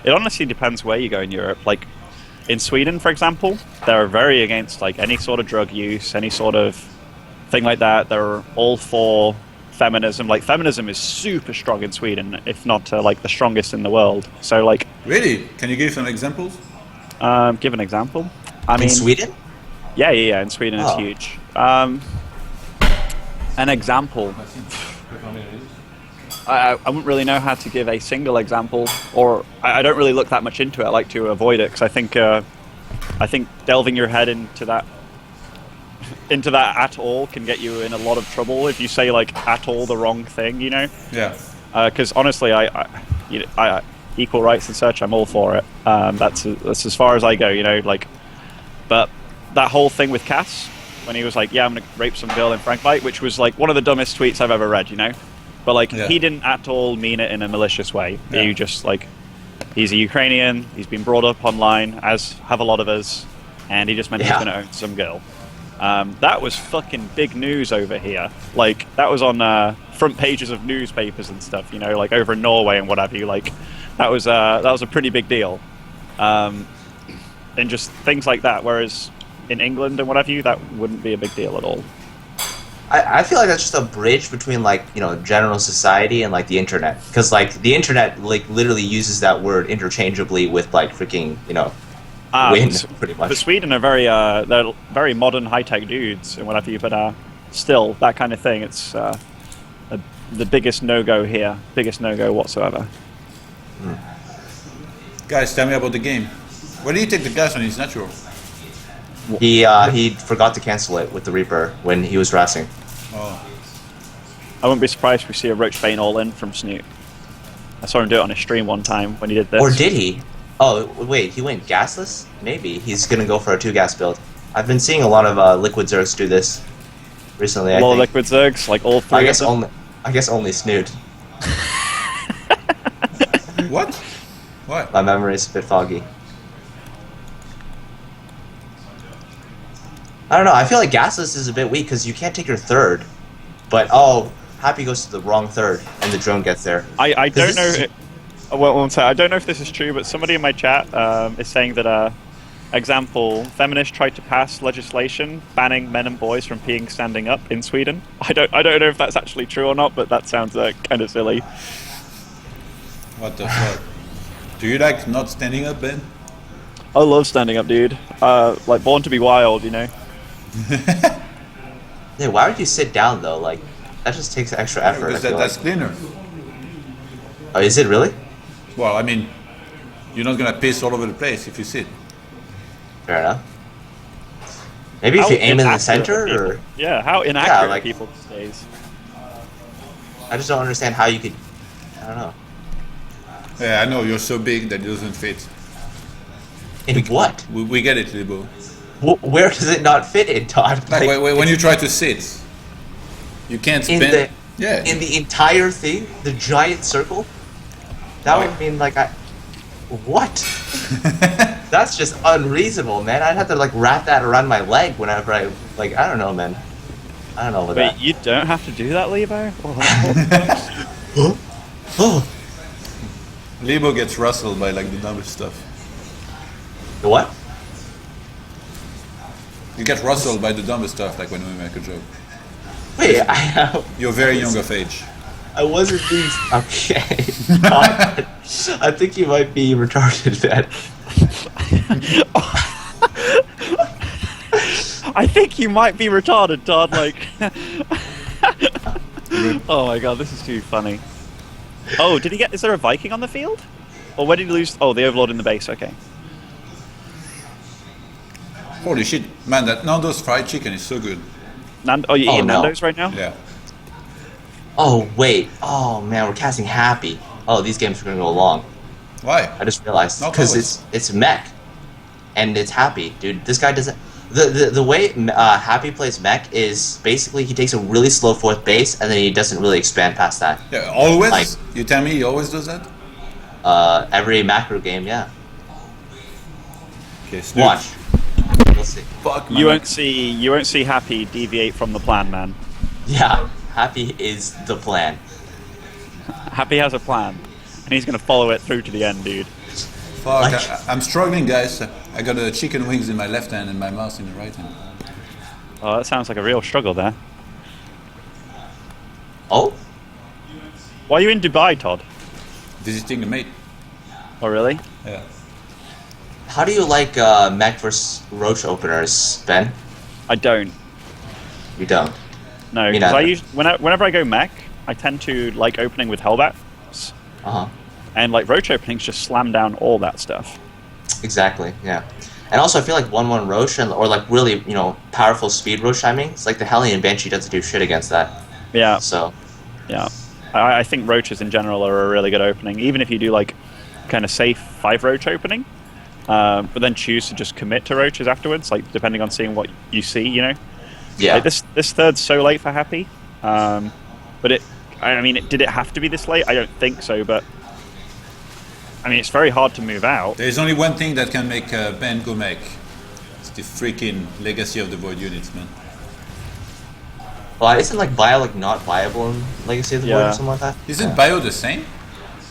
it honestly depends where you go in Europe. Like in Sweden, for example, they're very against like any sort of drug use, any sort of thing like that. They're all for feminism. Like feminism is super strong in Sweden, if not like the strongest in the world. So like, Really? Can you give some examples? give an example. I In mean, Sweden? yeah. In Sweden, it's Oh. huge. An example. I wouldn't really know how to give a single example, or I don't really look that much into it. I like to avoid it because I think delving your head into that at all can get you in a lot of trouble if you say like at all the wrong thing, you know. Yeah. Because honestly, I equal rights and such, I'm all for it. That's as far as I go, you know. Like, but that whole thing with Cass, when he was like, "Yeah, I'm gonna rape some girl in Frankfurt," which was like one of the dumbest tweets I've ever read, you know. But like, he didn't at all mean it in a malicious way. Yeah. He just like, he's a Ukrainian. He's been brought up online, as have a lot of us, and he just meant he was going to own some girl. That was fucking big news over here. Like, that was on front pages of newspapers and stuff, you know, like over in Norway and what have you. Like, that was a pretty big deal. And just things like that. Whereas in England and what have you, that wouldn't be a big deal at all. I feel like that's just a bridge between, like, you know, general society and, like, the internet. Because, like, the internet, like, literally uses that word interchangeably with, like, freaking, you know, win, pretty much. But Sweden are they're very modern, high-tech dudes and what have you, but still, that kind of thing, it's the biggest no-go here. Biggest no-go whatsoever. Guys, tell me about the game. Where do you take the gas when it's natural? He forgot to cancel it with the Reaper when he was racing. Oh. I wouldn't be surprised if we see a Roach Bane all-in from Snute. I saw him do it on a stream one time when he did this. Or did he? Oh, wait, he went gasless? Maybe. He's gonna go for a 2-gas build. I've been seeing a lot of Liquid Zergs do this recently, I think. Liquid Zergs, like all three I guess only Snute. What? What? My memory is a bit foggy. I don't know, I feel like gasless is a bit weak because you can't take your third. But, Happy goes to the wrong third and the drone gets there. I don't know... I don't know if this is true, but somebody in my chat is saying that, example, feminists tried to pass legislation banning men and boys from peeing standing up in Sweden. I don't know if that's actually true or not, but that sounds kind of silly. What the fuck? Do you like not standing up, Ben? I love standing up, dude. Like, born to be wild, you know? Yeah, why would you sit down, though? Like, that just takes extra effort. Because that's cleaner. Oh, is it really? Well, I mean, you're not gonna piss all over the place if you sit. Fair enough. Maybe if you aim in the center, or... Yeah, how inaccurate are people these days? I just don't understand how you could... I don't know. Yeah, I know, you're so big that it doesn't fit. In what? We get it, Libo. Where does it not fit in, ToD? Like when you try to sit, you can't spin. In the entire thing, the giant circle. That would mean like what? That's just unreasonable, man. I'd have to like wrap that around my leg whenever I like. I don't know, man. I don't know about that. Wait, you don't have to do that, Libo? Oh. Libo gets rustled by like the dumbest stuff. The what? You get rustled by the dumbest stuff, like when we make a joke. Wait, You're very young of age. I wasn't being... Okay. I think you might be retarded, man. I think you might be retarded, ToD, like... Oh my god, this is too funny. Oh, did he get... Is there a Viking on the field? Or where did he lose... Oh, the Overlord in the base, okay. Holy shit, man, that Nando's fried chicken is so good. Oh, you're eating Nando's right now? Yeah. Oh, wait. Oh, man, we're casting Happy. Oh, these games are going to go long. Why? I just realized. Because it's mech. And it's Happy, dude. This guy doesn't... The way Happy plays mech is basically he takes a really slow fourth base and then he doesn't really expand past that. Yeah, always? Like, you tell me he always does that? Every macro game, yeah. Okay, Snute. Watch. We'll see. Fuck, you won't see Happy deviate from the plan, man. Yeah, Happy is the plan. Happy has a plan, and he's gonna follow it through to the end, dude. Fuck, Like- I'm struggling, guys. I got chicken wings in my left hand and my mouse in the right hand. Oh, that sounds like a real struggle there. Oh, Why are you in Dubai, Todd? Visiting a mate. Oh, really? Yeah. how do you like mech versus roach openers, Ben? I don't. You don't. No, Me because neither. whenever I go mech, I tend to like opening with Hellbats, Uh huh. and like roach openings just slam down all that stuff. Exactly. Yeah. And also, I feel like 1/1 roach or like really powerful speed roach timing. It's like the Hellion Banshee doesn't do shit against that. Yeah, So yeah. I think roaches in general are a really good opening, even if you do like kind of safe 5 roach opening, but then choose to just commit to roaches afterwards, like depending on seeing what you see, you know. yeah. Like this third's so late for Happy, but did it have to be this late? I don't think so, but I mean, it's very hard to move out. There's only one thing that can make Ben go mech. It's the freaking Legacy of the Void units, man. Well, isn't like bio like not viable in Legacy of the Void Yeah. or something like that? Isn't Bio the same?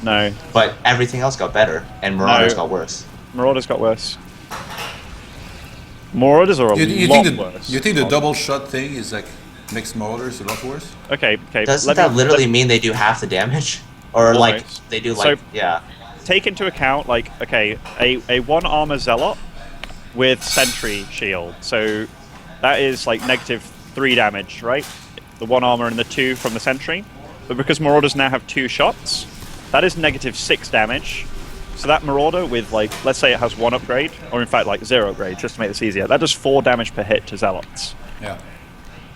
No, But everything else got better, and Marauders No. got worse. Marauders got worse. Marauders are a You lot think worse. you think the double shot thing is like makes Marauders a lot worse? Okay. Doesn't that literally mean they do half the damage? Or like Almost. they do like So- yeah. take into account like a 1 armor zealot with sentry shield, so that is like -3 damage, right? The 1 armor and the 2 from the sentry, but because Marauders now have 2 shots, that is -6 damage. So that Marauder with like, let's say it has 1 upgrade, or in fact like 0 upgrade, just to make this easier, that does 4 damage per hit to zealots. Yeah.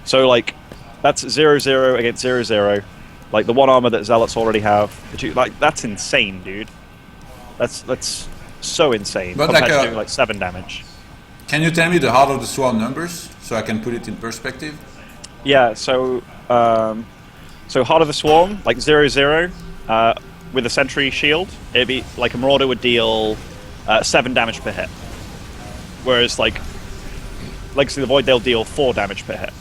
So like that's 0/0 against 0/0, like the 1 armor that zealots already have, the 2, like that's insane, dude. That's so insane But compared like, to doing like 7 damage. Can you tell me the Heart of the Swarm numbers so I can put it in perspective? Yeah, so Heart of the Swarm, like 0/0, with a sentry shield, it'd be like a Marauder would deal 7 damage per hit. Whereas like Legacy of the Void, they'll deal 4 damage per hit.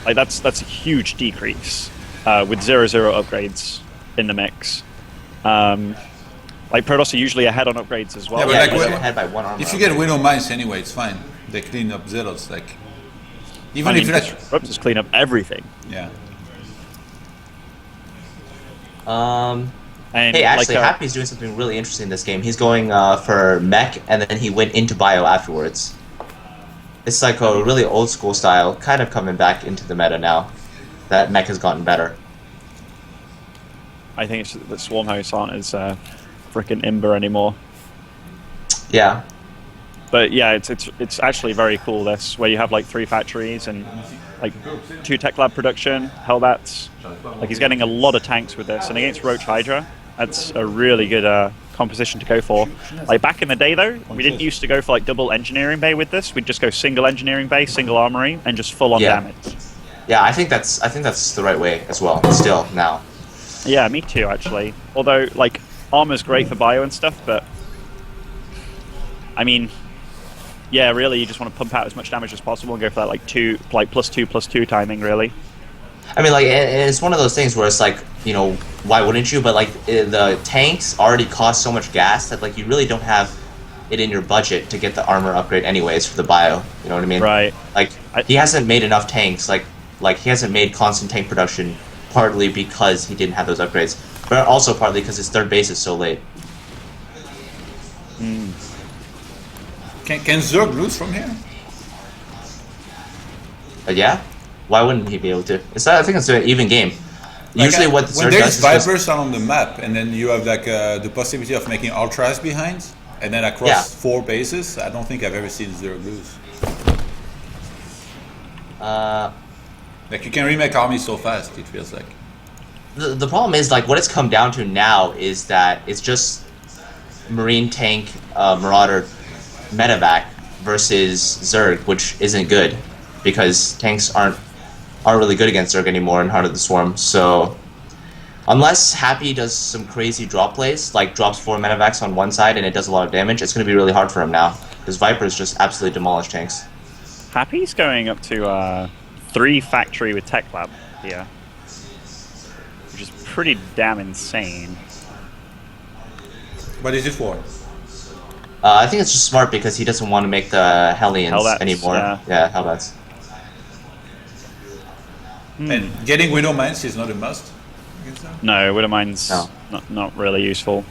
Like that's a huge decrease with 0/0 upgrades in the mix. Like Protoss are usually ahead on upgrades as well. Yeah, but Yeah, like you when- go ahead by 1 armor. If you get Widow Mines anyway, it's fine. They clean up Zealots, like even I mean, if like Disruptors just clean up everything. yeah. And Hey, actually, like, Happy's doing something really interesting this game. He's going for mech, and then he went into bio afterwards. It's like a really old school style, kind of coming back into the meta now. That mech has gotten better. I think it's that Swarm hosts aren't as freaking imber anymore. Yeah. But yeah, it's actually very cool. This where you have like 3 factories and like 2 tech lab production, Hellbats. Like he's getting a lot of tanks with this, and against Roach Hydra, that's a really good composition to go for. Like back in the day though, we didn't used to go for like double engineering bay with this. We'd just go single engineering bay, single armory, and just full on Yeah. damage. Yeah, I think that's the right way as well. Still now. Yeah, me too actually. Although like armor's great for bio and stuff, but I mean, yeah, really, you just want to pump out as much damage as possible and go for that like +2/+2 timing, really. I mean, like, and it's one of those things where it's like, why wouldn't you? But like, the tanks already cost so much gas that like you really don't have it in your budget to get the armor upgrade anyways for the bio. You know what I mean? Right. Like, he hasn't made enough tanks. Like he hasn't made constant tank production, partly because he didn't have those upgrades, but also partly because his third base is so late. Can Zerg lose from here? But yeah, why wouldn't he be able to? I think it's an even game. Usually, what the when Zerg there's does is just, Vipers on the map, and then you have like the possibility of making Ultras behind, and then across Yeah. 4 bases, I don't think I've ever seen Zerg lose. Like you can remake armies so fast, it feels like. the problem is like what it's come down to now is that it's just Marine tank Marauder medevac versus Zerg, which isn't good because tanks aren't really good against Zerg anymore in Heart of the Swarm. So unless Happy does some crazy drop plays, like drops 4 medevacs on one side and it does a lot of damage, it's going to be really hard for him now because Vipers just absolutely demolish tanks. Happy's going up to 3 factory with tech lab here, which is pretty damn insane. What is it for? I think it's just smart because he doesn't want to make the Hellions Hellbats, anymore. yeah. Hellbats. And getting Widow Mines is not a must. No, Widowmine's No. not really useful.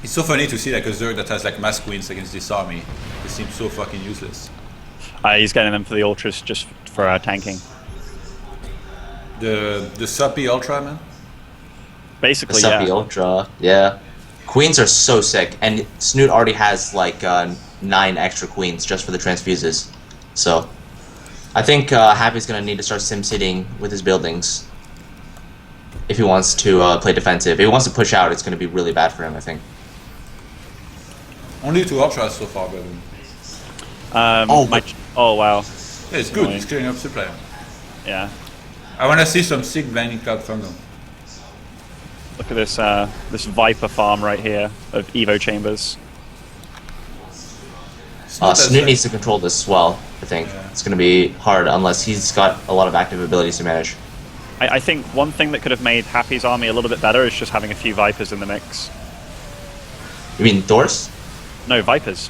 It's so funny to see like a Zerg that has like mass queens against this army. They seem so fucking useless. He's getting them for the ultras just for tanking. The Suppy Ultra, man. Basically, The Suppy yeah. Ultra, yeah. Queens are so sick, and Snute already has like 9 extra queens just for the transfuses. So, I think Happy's gonna need to start sim-sitting with his buildings if he wants to play defensive. If he wants to push out, it's gonna be really bad for him, I think. Only 2 Ultras so far, but Oh wow. yeah, it's good. It's clearing up supply. Yeah. I want to see some sick Blinding Cloud Fungal. Look at this this Viper farm right here of Evo chambers. Snute needs to control this well, I think. Yeah. It's gonna be hard unless he's got a lot of active abilities to manage. I think one thing that could have made Happy's army a little bit better is just having a few Vipers in the mix. You mean Thors? No, Vipers.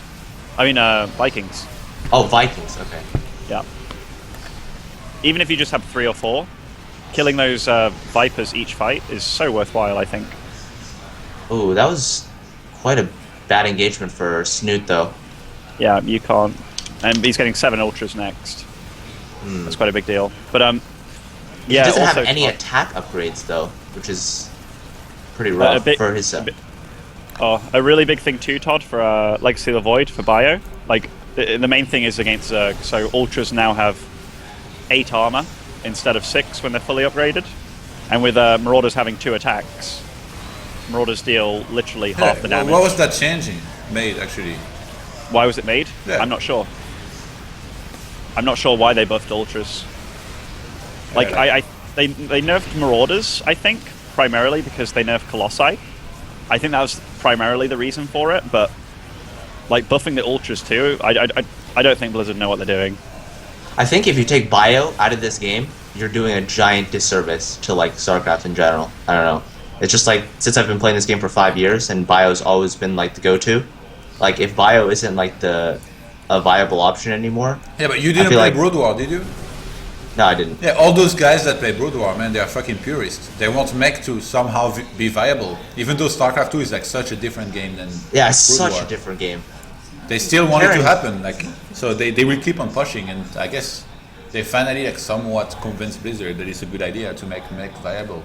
I mean, Vikings. Oh, Vikings, okay. Yeah. Even if you just have 3 or 4, killing those Vipers each fight is so worthwhile, I think. Ooh, that was quite a bad engagement for Snute, though. Yeah, you can't. And he's getting 7 Ultras next. That's quite a big deal. But, yeah, He doesn't also, have any attack upgrades, though, which is pretty rough for his... a really big thing too, Todd, for Legacy of the Void, for Bio. Like, the main thing is against Zerg, so Ultras now have 8 armor instead of 6 when they're fully upgraded. And with Marauders having 2 attacks, Marauders deal literally half the damage. What was that changing made, actually? Why was it made? Yeah. I'm not sure. I'm not sure why they buffed Ultras. Like, Yeah. they nerfed Marauders, I think, primarily because they nerfed Colossi. I think that was primarily the reason for it, but like buffing the Ultras too, I don't think Blizzard know what they're doing. I think if you take Bio out of this game, you're doing a giant disservice to like StarCraft in general. I don't know. It's just like, since I've been playing this game for 5 years, and Bio's always been like the go-to. Like, if Bio isn't like a viable option anymore... Yeah, but you didn't play Brood War, did you? No, I didn't. Yeah, all those guys that play Brood War, man, they are fucking purists. They want mech to somehow be viable, even though StarCraft 2 is like such a different game than Yeah, it's Brood such War. a different game. They still want it to happen, like, so they will keep on pushing, and I guess they finally like somewhat convinced Blizzard that it's a good idea to make mech viable.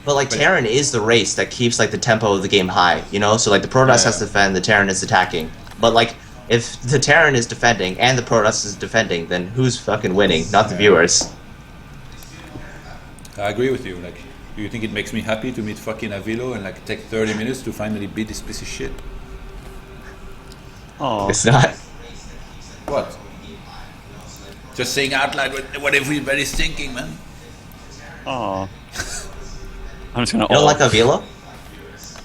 But like Terran is the race that keeps like the tempo of the game high, you know? So like the Protoss has to defend, the Terran is attacking. But like if the Terran is defending and the Protoss is defending, then who's fucking winning? Not the viewers. I agree with you. Like, do you think it makes me happy to meet fucking Avilo and like take 30 minutes to finally beat this piece of shit? Oh, It's not. What? Just saying out loud what everybody's thinking, man. oh. I'm just gonna. You don't like Avila?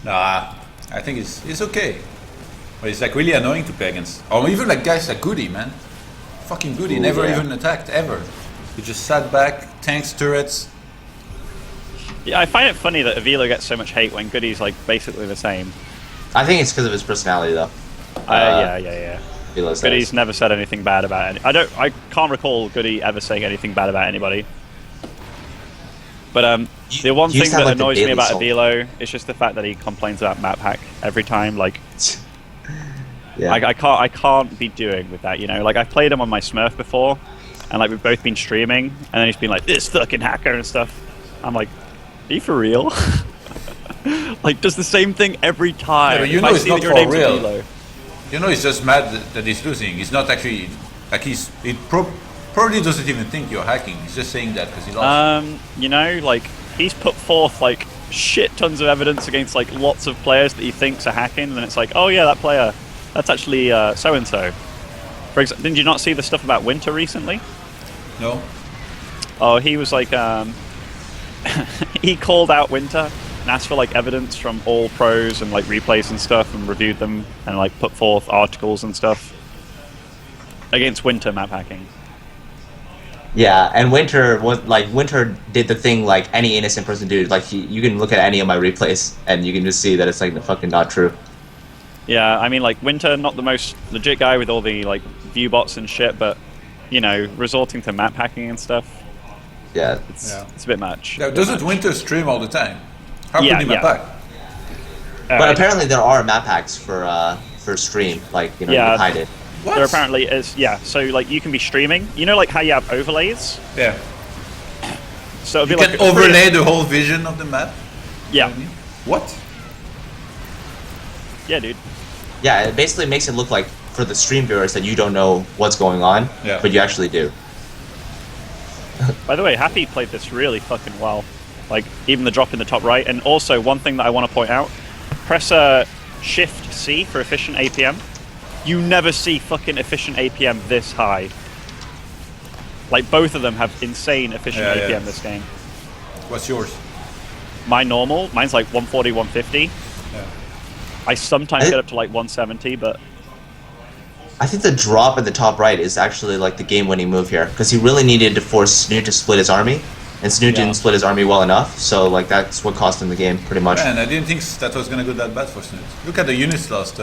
Nah, I think it's okay. But it's like really annoying to play against. Or even like guys like Goody, man. Fucking Goody, Ooh, never yeah. even attacked, ever. He just sat back, tanks, turrets. Yeah, I find it funny that Avila gets so much hate when Goody's like basically the same. I think it's because of his personality, though. Yeah. Avila's Goody's never said anything bad about any. I can't recall Goody ever saying anything bad about anybody. But the one You thing used to have, that like, the annoys me daily about salt. Avilo is just the fact that he complains about map hack every time. Like, Yeah. I can't be doing with that. You know, like I've played him on my Smurf before, and like we've both been streaming, and then he's been like this fucking hacker and stuff. I'm like, are you for real? Like, does the same thing every time. Yeah, but you If know I it's see not that your for name's real. Avilo. You know, he's just mad that he's losing. He's not actually like he probably doesn't even think you're hacking. He's just saying that because he lost. You know, like he's put forth like shit tons of evidence against like lots of players that he thinks are hacking, and then it's like, oh yeah, that player, that's actually so and so. For example, did you not see the stuff about Winter recently? No. Oh, he was like, he called out Winter and asked for like evidence from all pros and like replays and stuff, and reviewed them and like put forth articles and stuff against Winter map hacking. Yeah, and Winter did the thing like any innocent person do. Like you can look at any of my replays and you can just see that it's like fucking not true. Yeah, I mean, like, Winter, not the most legit guy with all the, like, view bots and shit, but, you know, resorting to map hacking and stuff, Yeah. it's a bit much. Now, doesn't Winter stream all the time? How Yeah, could he map yeah. hack? But apparently there are map hacks for stream, like you know you Yeah. can hide it. What? There apparently is, yeah, so, like, you can be streaming. You know, like, how you have overlays? Yeah. So it'd You be can like overlay the whole vision of the map? Yeah. What? Yeah, dude. Yeah, it basically makes it look like for the stream viewers that you don't know what's going on, Yeah. but you actually do. By the way, Happy played this really fucking well. Like, even the drop in the top right. And also, one thing that I want to point out, press Shift C for efficient APM. You never see fucking efficient APM this high. Like, both of them have insane efficient Yeah, APM yeah. this game. What's yours? My normal, mine's like 140, 150. Yeah. I sometimes get up to like 170, but I think the drop in the top right is actually like the game-winning move here, because he really needed to force Snute to split his army, and Snute didn't split his army well enough, so like that's what cost him the game pretty much. Man, I didn't think that was gonna go that bad for Snute. Look at the units lost,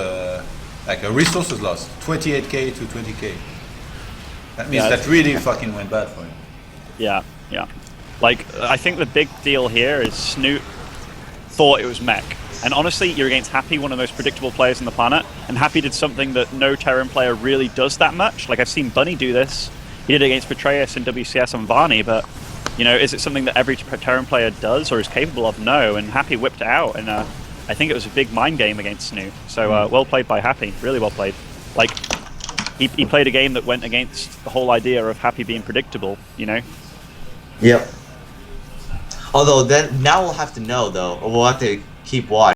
like resources lost, 28k to 20k. That means Yeah, that really fucking went bad for him. yeah. Like, I think the big deal here is Snute thought it was mech. And honestly, you're against Happy, one of the most predictable players on the planet, and Happy did something that no Terran player really does that much. Like, I've seen Bunny do this. He did it against Betrayus in WCS on Varney, but, you know, is it something that every Terran player does or is capable of? No, and Happy whipped it out, and I think it was a big mind game against Snute. So, well played by Happy. Really well played. Like, he played a game that went against the whole idea of Happy being predictable, you know? Yep. Although then now we'll have to know though, or we'll have to keep watch.